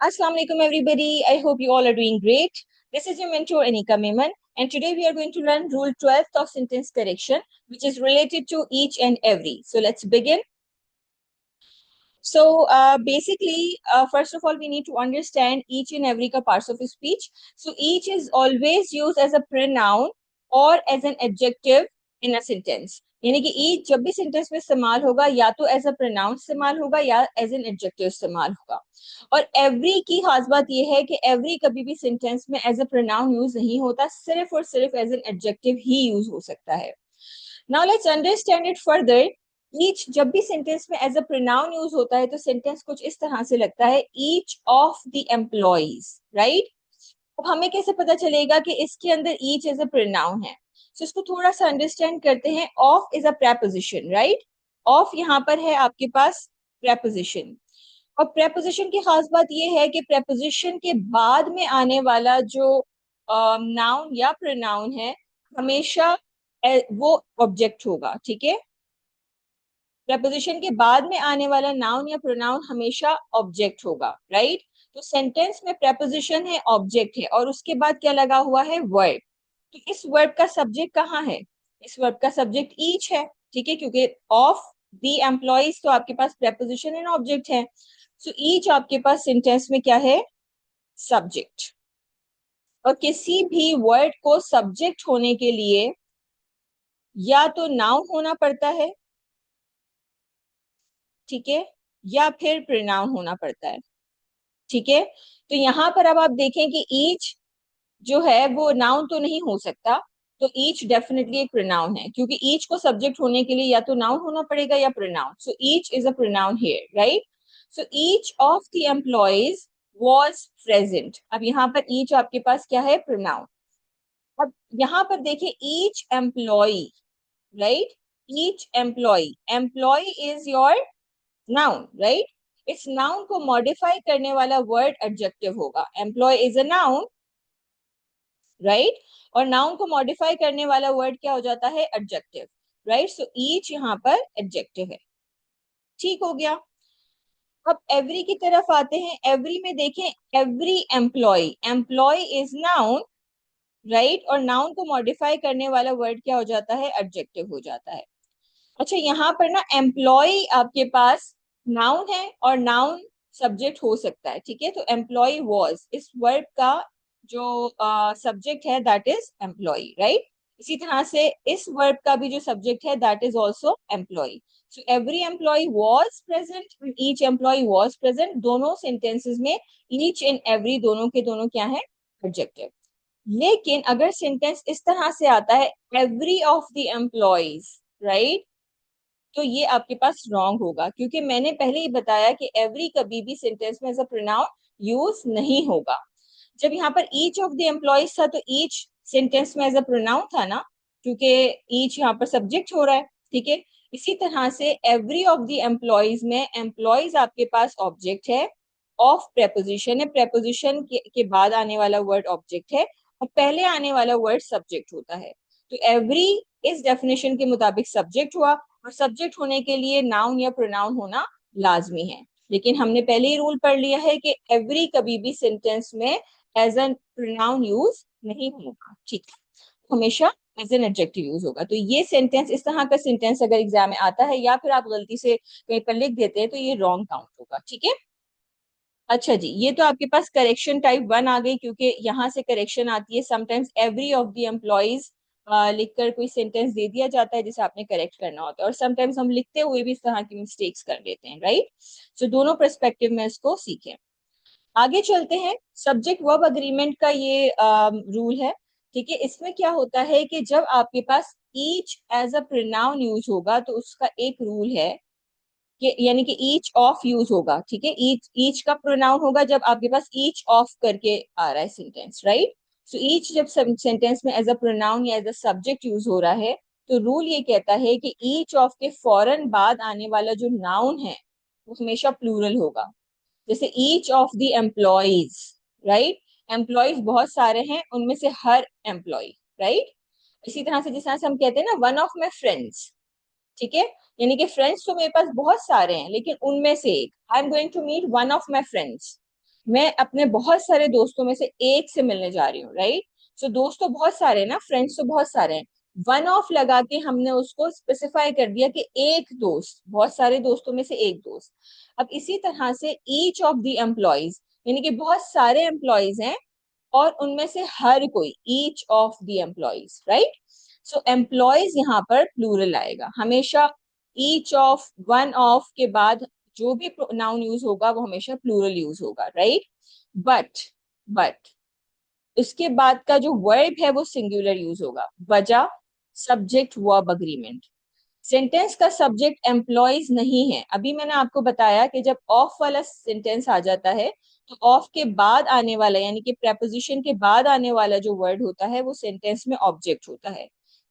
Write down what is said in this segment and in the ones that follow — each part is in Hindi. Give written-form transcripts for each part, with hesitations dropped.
Assalamu alaikum everybody. I hope you all are doing great. This is your mentor Anika Meman, and today we are going to learn rule 12th of sentence correction, which is related to each and every. So let's begin. So basically, first of all, we need to understand each and every ka parts of speech. So each is always used as a pronoun or as an adjective in a sentence. यानी कि each जब भी सेंटेंस में इस्तेमाल होगा या तो एज अ प्रोनाउन इस्तेमाल होगा या एज एन एडजेक्टिव इस्तेमाल होगा। और एवरी की खास बात यह है कि एवरी कभी भी सेंटेंस में एज अ प्रोनाउन यूज नहीं होता, सिर्फ और सिर्फ एज एन एडजेक्टिव ही यूज हो सकता है। Now let's understand it further. Each जब भी सेंटेंस में एज अ प्रोनाउन यूज होता है तो सेंटेंस कुछ इस तरह से लगता है, each of the employees, right. अब हमें कैसे पता चलेगा कि इसके अंदर ईच एज अ प्रोनाउन है? तो इसको थोड़ा सा अंडरस्टैंड करते हैं। Of is a preposition, right. Of यहाँ पर है आपके पास प्रेपोजिशन। और प्रेपोजिशन की खास बात यह है कि प्रेपोजिशन के बाद में आने वाला जो नाउन या प्रोनाउन है हमेशा वो ऑब्जेक्ट होगा, ठीक है। प्रेपोजिशन के बाद में आने वाला नाउन या प्रोनाउन हमेशा ऑब्जेक्ट होगा, राइट। तो सेंटेंस में प्रेपोजिशन है, ऑब्जेक्ट है, और उसके बाद क्या लगा हुआ है? वर्ब। तो इस वर्ब का सब्जेक्ट कहाँ है? इस वर्ब का सब्जेक्ट ईच है, ठीक है, क्योंकि ऑफ द एम्प्लॉइज तो आपके पास प्रेपोजिशन एंड ऑब्जेक्ट है। सो ईच आपके पास सेंटेंस में क्या है? सब्जेक्ट। और किसी भी वर्ड को सब्जेक्ट होने के लिए या तो नाउन होना पड़ता है, ठीक है, या फिर प्रोनाउन होना पड़ता है, ठीक है। तो यहां पर अब आप देखें कि ईच जो है वो नाउन तो नहीं हो सकता, तो ईच डेफिनेटली एक प्रोनाउन है, क्योंकि ईच को सब्जेक्ट होने के लिए या तो नाउन होना पड़ेगा या pronoun. So each is a pronoun here, right. So each of the employees was present. अब यहाँ पर ईच आपके पास क्या है? प्रोनाउन। अब यहाँ पर देखिए, each employee, right. Each employee, employee is your noun, right. इस नाउन को मॉडिफाई करने वाला वर्ड एडजेक्टिव होगा। Employee is a noun, right. और नाउन को मॉडिफाई करने वाला वर्ड क्या हो जाता है? Adjective, right. सो ईच यहाँ पर एडजेक्टिव है, ठीक हो गया। अब एवरी की तरफ आते हैं। एवरी में देखें, every employee, employee is noun, right, और नाउन को मॉडिफाई करने वाला वर्ड क्या हो जाता है? एडजेक्टिव हो जाता है। अच्छा, यहाँ पर ना एम्प्लॉय आपके पास नाउन है और नाउन सब्जेक्ट हो सकता है, ठीक है। तो एम्प्लॉय वॉज, इस वर्ब का जो सब्जेक्ट है दैट इज एम्प्लॉय, राइट। इसी तरह से इस वर्ब का भी जो सब्जेक्ट है that is also employee. So every employ was present and each employ was present. दोनों सेंटेंसेस में ईच एंड एवरी दोनों के दोनों क्या है? एडजेक्टिव। लेकिन अगर सेंटेंस इस तरह से आता है, every of the employees, right, तो ये आपके पास रॉन्ग होगा, क्योंकि मैंने पहले ही बताया कि एवरी कभी भी सेंटेंस में एज अ प्रोनाउन यूज नहीं होगा। जब यहाँ पर ईच ऑफ द एम्प्लॉयज था तो ईच सेंटेंस में एज अ प्रोनाउन था ना, क्योंकि ईच यहाँ पर सब्जेक्ट हो रहा है, ठीक है। इसी तरह से एवरी ऑफ द एम्प्लॉयज में एम्प्लॉयज आपके पास ऑब्जेक्ट है, ऑफ प्रेपोजिशन है, प्रेपोजिशन के बाद आने वाला वर्ड ऑब्जेक्ट है और पहले आने वाला वर्ड सब्जेक्ट होता है। तो एवरी इस डेफिनेशन के मुताबिक सब्जेक्ट हुआ, और सब्जेक्ट होने के लिए नाउन या प्रोनाउन होना लाजमी है। लेकिन हमने पहले ही रूल पढ़ लिया है कि एवरी कभी भी सेंटेंस में एज एन प्रोनाउन यूज नहीं होगा, ठीक है, हमेशा एज एन एडजेक्टिव यूज होगा। तो ये सेंटेंस, इस तरह का सेंटेंस अगर एग्जाम में आता है या फिर आप गलती से कहीं पर लिख देते हैं तो ये रॉन्ग काउंट होगा, ठीक है। अच्छा जी, ये तो आपके पास करेक्शन टाइप 1 आ गई, क्योंकि यहाँ से करेक्शन आती है। Sometimes every of the employees लिखकर कोई सेंटेंस दे दिया जाता है जिसे आपने करेक्ट करना होता है, और समटाइम्स हम लिखते हुए भी इस तरह की मिस्टेक्स कर लेते हैं, राइट। सो दोनों पर्सपेक्टिव में इसको सीखें। आगे चलते हैं। सब्जेक्ट वर्ब अग्रीमेंट का ये रूल है, ठीक है। इसमें क्या होता है कि जब आपके पास each as a pronoun use होगा तो उसका एक रूल है कि यानी कि ईच ऑफ यूज होगा, ठीक है। ईच ईच का प्रोनाउन होगा जब आपके पास ईच ऑफ करके आ रहा है सेंटेंस, राइट। सो ईच जब सेंटेंस में एज अ प्रोनाउन या एज अ सब्जेक्ट यूज हो रहा है तो रूल ये कहता है कि ईच ऑफ के फौरन बाद आने वाला जो नाउन है वो हमेशा प्लूरल होगा। जैसे each of the employees, right, employees बहुत सारे हैं, उनमें से हर एम्प्लॉय, राइट। इसी तरह से जिस तरह से हम कहते हैं ना, वन ऑफ माई फ्रेंड्स, ठीक है, यानी कि फ्रेंड्स तो मेरे पास बहुत सारे हैं लेकिन उनमें से एक, I am going to meet one of my friends. मैं अपने बहुत सारे दोस्तों में से एक से मिलने जा रही हूँ, राइट। सो दोस्त तो बहुत सारे हैं ना, फ्रेंड्स तो बहुत सारे हैं। वन ऑफ लगा के हमने उसको स्पेसिफाई कर दिया कि एक दोस्त, बहुत सारे दोस्तों में से एक दोस्त। अब इसी तरह से ईच ऑफ द एम्प्लॉयज, यानी कि बहुत सारे एम्प्लॉयज हैं और उनमें से हर कोई, each of the employees, right. So employees यहाँ पर प्लूरल आएगा हमेशा। ईच ऑफ, वन ऑफ के बाद जो भी नाउन यूज होगा वो हमेशा प्लूरल यूज होगा, राइट। बट बट उसके बाद का जो वर्ब है वो सिंगुलर यूज होगा। वजह, सब्जेक्ट, वर्ब, अग्रीमेंट। सेंटेंस का सब्जेक्ट एम्प्लॉयज नहीं है। अभी मैंने आपको बताया कि जब ऑफ वाला सेंटेंस आ जाता है तो ऑफ के बाद आने वाला, यानी कि प्रेपोजिशन के बाद आने वाला जो वर्ड होता है वो सेंटेंस में ऑब्जेक्ट होता है,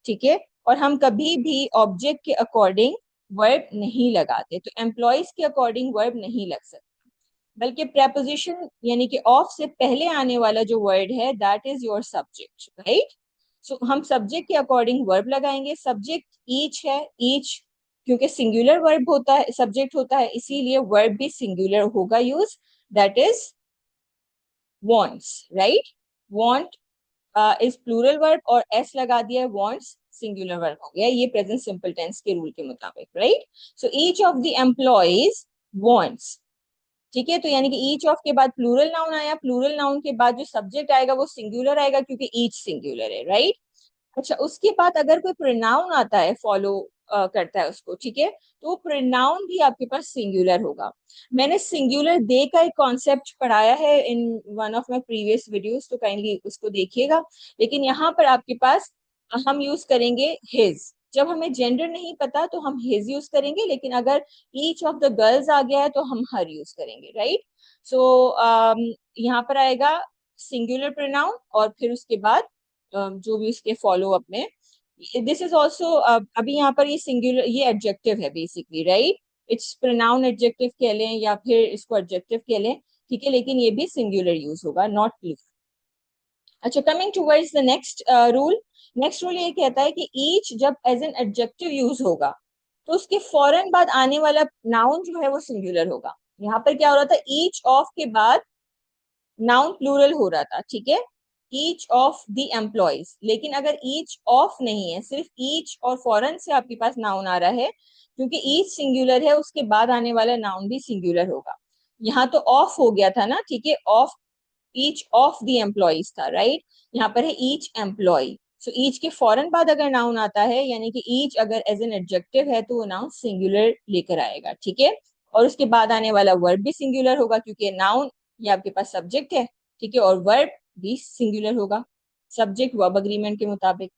ठीक है। और हम कभी भी ऑब्जेक्ट के अकॉर्डिंग वर्ब नहीं लगाते, तो एम्प्लॉयज के अकॉर्डिंग वर्ब नहीं लग सकता, बल्कि प्रेपोजिशन यानी कि ऑफ से पहले आने वाला जो वर्ड है that is your subject, right. So हम सब्जेक्ट के अकॉर्डिंग वर्ब लगाएंगे। सब्जेक्ट ईच है, ईच क्योंकि सिंगुलर वर्ब होता है, सब्जेक्ट होता है, इसीलिए वर्ब भी सिंगुलर होगा use, that is wants, right. want is plural verb और एस लगा दिया, wants सिंगुलर वर्ब हो गया, ये प्रेजेंट सिंपल टेंस के रूल के मुताबिक, right. So each of the employees wants, ठीक है। तो यानी कि ईच ऑफ के बाद प्लूरल नाउन आया, प्लूरल नाउन के बाद जो सब्जेक्ट आएगा वो सिंगुलर आएगा क्योंकि ईच सिंगुलर है, राइट। अच्छा, उसके बाद अगर कोई प्रोनाउन आता है, फॉलो करता है उसको, ठीक है, तो वो प्रोनाउन भी आपके पास सिंगुलर होगा। मैंने सिंगुलर दे का एक कॉन्सेप्ट पढ़ाया है in one of my previous videos, तो काइंडली उसको देखिएगा। लेकिन यहाँ पर आपके पास हम यूज करेंगे हिज। जब हमें जेंडर नहीं पता तो हम हिज यूज करेंगे, लेकिन अगर ईच ऑफ द गर्ल्स आ गया है तो हम हर यूज करेंगे, राइट। सो यहाँ पर आएगा सिंगुलर प्रोनाउन और फिर उसके बाद जो भी उसके फॉलो अप में, दिस इज ऑल्सो, अभी यहाँ पर ये सिंगुलर, ये एडजेक्टिव है basically, right. It's pronoun adjective कह लें या फिर इसको एडजेक्टिव कह लें, ठीक है, लेकिन ये भी सिंगुलर यूज होगा, नॉट प्लूरल। अच्छा, coming towards the next rule. Next rule ये कहता है कि ईच जब एज एन एडजेक्टिव यूज होगा तो उसके फौरन बाद आने वाला नाउन जो है वो सिंगुलर होगा। यहाँ पर क्या हो रहा था, ईच ऑफ के बाद नाउन प्लूरल हो रहा था, ठीक है, ईच ऑफ द एम्प्लॉयज। लेकिन अगर ईच ऑफ नहीं है, सिर्फ ईच और फॉरन से आपके पास नाउन आ रहा है, क्योंकि ईच सिंगुलर है उसके बाद आने वाला नाउन भी सिंगुलर होगा। यहाँ तो ऑफ हो गया था ना, ठीक है, of, each of the employees था, राइट। यहाँ पर है ईच एम्प्लॉय। सो ईच के फौरन बाद अगर नाउन आता है, यानी कि ईच अगर एज एन एडजेक्टिव है तो वो नाउन सिंगुलर लेकर आएगा, ठीक है। और उसके बाद आने वाला वर्ब भी सिंगुलर होगा क्योंकि नाउन ये आपके पास सब्जेक्ट है, ठीक है, और वर्ब भी सिंगुलर होगा, सब्जेक्ट वर्ब अग्रीमेंट के मुताबिक।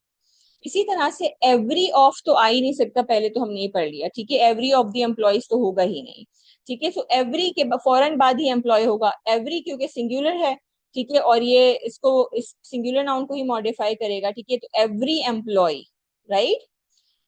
इसी तरह से एवरी ऑफ तो आ ही नहीं सकता, पहले तो हमने ये पढ़ लिया, ठीक है, एवरी ऑफ द एम्प्लॉयज तो होगा ही नहीं, ठीक है। सो एवरी के फौरन बाद ही एम्प्लॉय होगा, एवरी क्योंकि सिंगुलर है, ठीक है, और ये इसको, इस सिंगुलर नाउन को ही मॉडिफाई करेगा, ठीक है। तो every employee, right,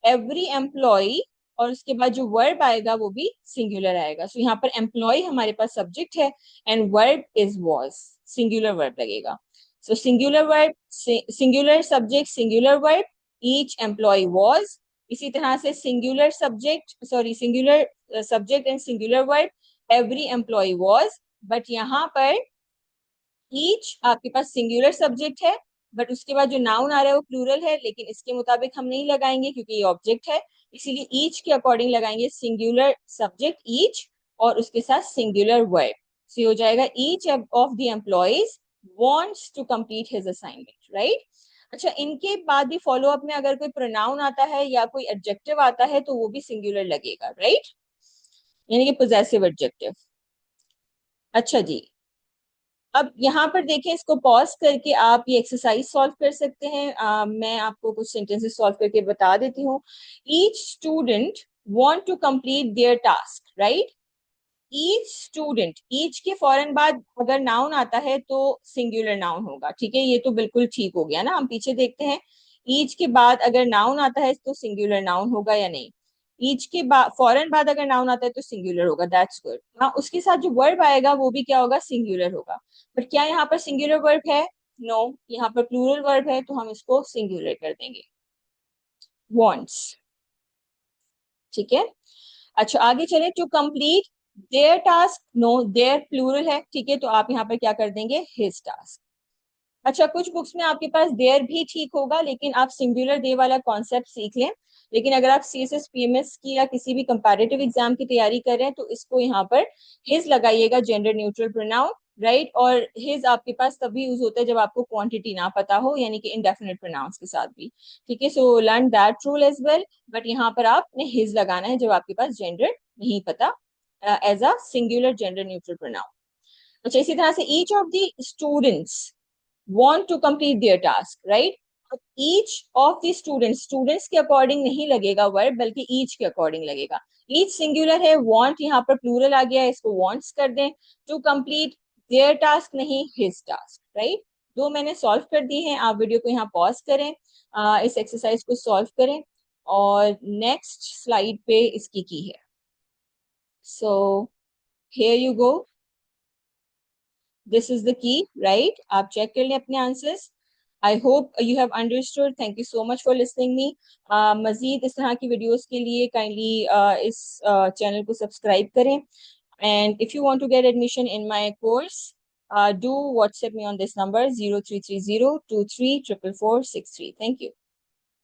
every employee, और उसके बाद जो वर्ब आएगा वो भी सिंगुलर आएगा। सो यहाँ पर एम्प्लॉय हमारे पास सब्जेक्ट है and verb is was, singular verb लगेगा। So singular verb, singular subject, singular verb, each employ was. इसी तरह से singular subject, sorry, singular subject and singular verb, every employ was. But यहाँ पर ईच आपके पास सिंगुलर सब्जेक्ट है, बट उसके बाद जो नाउन आ रहा है वो प्लूरल है, लेकिन इसके मुताबिक हम नहीं लगाएंगे क्योंकि ये ऑब्जेक्ट है, इसीलिए ईच के अकॉर्डिंग लगाएंगे सिंगुलर सब्जेक्ट ईच और उसके साथ सिंगुलर वर्ब। सो हो जाएगा each of the employees wants to complete his assignment, right. अच्छा, इनके बाद भी फॉलो अप में अगर कोई प्रोनाउन आता है या कोई एडजेक्टिव आता है तो वो भी सिंगुलर लगेगा, राइट, यानी कि पोजेसिव एडजेक्टिव। अच्छा जी, अब यहाँ पर देखें, इसको पॉज करके आप ये एक्सरसाइज सॉल्व कर सकते हैं। मैं आपको कुछ सेंटेंसेस सॉल्व करके बता देती हूँ। Each student want to complete their task, right. Each student, each के फौरन बाद अगर नाउन आता है तो सिंगुलर नाउन होगा, ठीक है, ये तो बिल्कुल ठीक हो गया ना। हम पीछे देखते हैं, ईच के बाद अगर नाउन आता है तो सिंगुलर नाउन होगा या नहीं। ईच के बाद फौरन बाद अगर नाउन आता है तो सिंगुलर होगा, दैट्स गुड। हाँ, उसके साथ जो वर्ब आएगा वो भी क्या होगा, सिंगुलर होगा। बट क्या यहाँ पर सिंगुलर वर्ब है, नो, यहाँ पर प्लूरल वर्ब है तो हम इसको सिंगुलर कर देंगे, वॉन्ट्स, ठीक है। अच्छा, आगे चले, to complete their task, no, their plural है, ठीक है, तो आप यहाँ पर क्या कर देंगे, हिज टास्क। अच्छा, कुछ बुक्स में आपके पास देयर भी ठीक होगा, लेकिन आप सिंगुलर दे वाला कॉन्सेप्ट सीख लें। लेकिन अगर आप सीएसएस पीएमएस की या किसी भी कंपैरेटिव एग्जाम की तैयारी कर रहे हैं तो इसको यहाँ पर हिज लगाइएगा, जेंडर न्यूट्रल प्रोनाउन, राइट। और हिज आपके पास तभी यूज होता है जब आपको क्वांटिटी ना पता हो, यानी कि इंडेफिनिट प्रोनाउंस के साथ भी, ठीक है। So learn that rule as well, but यहाँ पर आपने हिज लगाना है जब आपके पास जेंडर नहीं पता, as a singular gender neutral pronoun. अच्छा, इसी तरह से each of the students want to complete their task, right? अब each of the students, students के अकॉर्डिंग नहीं लगेगा वर्ड, बल्कि each के अकॉर्डिंग लगेगा। each सिंगुलर है, want यहाँ पर प्लूरल आ गया है, इसको wants कर दें। to complete their task नहीं, his task, right? दो मैंने सॉल्व कर दी है, आप वीडियो को यहाँ पॉज करें, इस एक्सरसाइज को सॉल्व करें, और नेक्स्ट स्लाइड पे इसकी की है। So here you go, this is the key, right? आप चेक कर लें अपने answers. I hope you have understood, thank you so much for listening me. मजीद इस तरह की वीडियोस के लिए काइंडली इस चैनल को सब्सक्राइब करें, and if you want to get admission in my course, do WhatsApp me on this number 0330234446. Thank you.